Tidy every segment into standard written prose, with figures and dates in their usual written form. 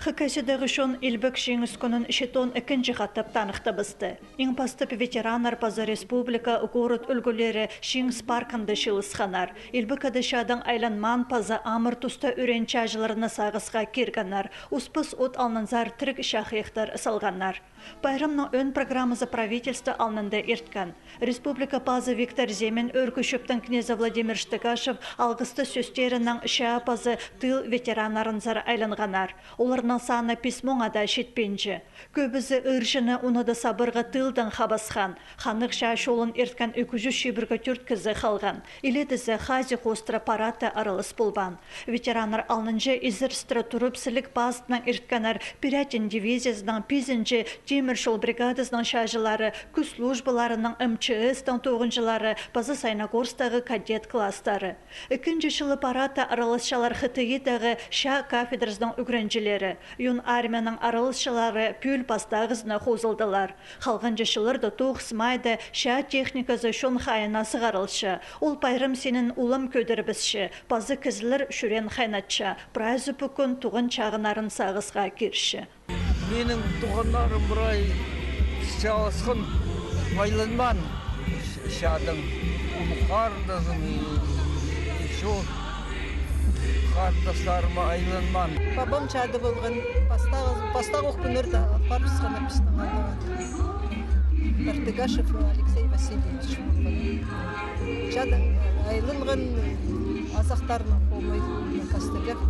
Хыкайсыдағы шон илбік жеңіс күнін шетон ikkinci қаттап танықта бісті. Ең пастып ветеранар паза республика город үлгілері жеңіс паркында шылысқанар. Илбік адышадың айланман паза амыр тұста үренчі ажыларына сағысқа кергенар. Успыс от алнанзар тірік шақиқтар салғанар. Байрамның өн программазы правительство алнында ерткан. Республика паза Виктор Земен өркішіптің князя Владимир Штыкашев алғысты сөстерінің ша пазы тыл ветеранарынзар айланғанар. Оларның саны писмоңада шетпенші. Көбізі ұршыны уныды сабырға тылдан қабасқан. Ханық шашолын ерткан 204 кізі қалған. Иледізі хази қостыра параты арылыс болбан. Ветеранар алнынжы изірстірі тұрып сілік базытынан ертканар Пирятин дивизиясының 5-нчі теміршол бригадасының шажылары, күз службаларының МЧС-тың 9-жылары, Пазы Сайнагорстағы кадет кластары. 2-нчі жылы параты арылысшалар хытыйыдағы ша кафедрасының үгренжілері. Юн армияның арылысшылары пүл пастағызына қозылдылар. Қалған жышылырды 9 майда ша техникасы шон хайынасы ғарылшы. Ол пайрым сенің улым көдірбісші. Пазы кізілір шүрен хайнатшы. Прайзы бүкін туғын чағынарын сағызға керші. Менің туғандарым бұрай шалысқын байланман шадың. Қардазым шо қардастарыма айланман. Бабам чады болған пастағы оқпынырды парпысқан апыстың алған. Бартыгашев Алексей Васильевич болған. Чады айланған азақтарының қолмай кастыргер.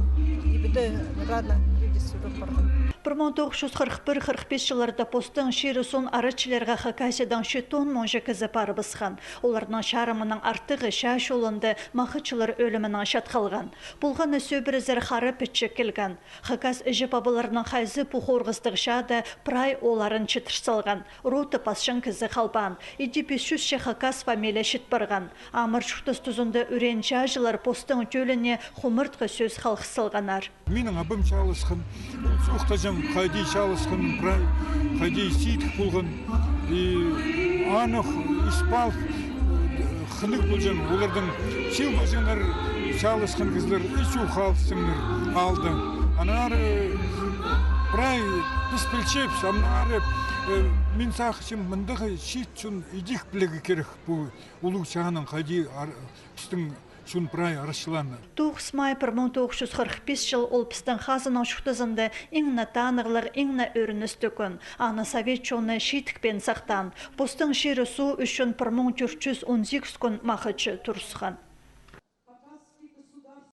Ебіді рана редесуры барған. 1941-45 жыларда постың шері сон арычыларға Хакасиядан шетон монжы кізі пары бысқан. Оларының шарымының артығы шаш олынды мақычылар өлімінің шатқалған. Бұлғаны сөбірізер қары пітші келген. Хакас үжі бабыларының қайзы пұқорғыздық шады прай оларын чытырсалған. Роты пасшын кізі қалбан. Иді 500 Хакас фамилия шет барған. Амыр шұқтыз тұзында үрен чажылар постың жөліне құмыртқы сөз қалқысылғанар. Менің абым шалысқын, ұқтажам қайдей шалысқын, қайдей сейдік болған, анық, испал, қынық болжам, олардың сел болжанар шалысқын кізлер, үші қалысыңыр алды. Анар, прай, піспілчеп, самнары, мен сақышым мұндағы шет шын идек білігі керек бұл ұлы шағының қайдей пістің шун прай арышыланы. 9 май 1945 жыл ол пістің қазының шуқтызында еңна танығылар, еңна өріністі күн. Аны совет чоны шетікпен сақтан. Постың шері су үшін 1418 күн мақычы тұрысқан.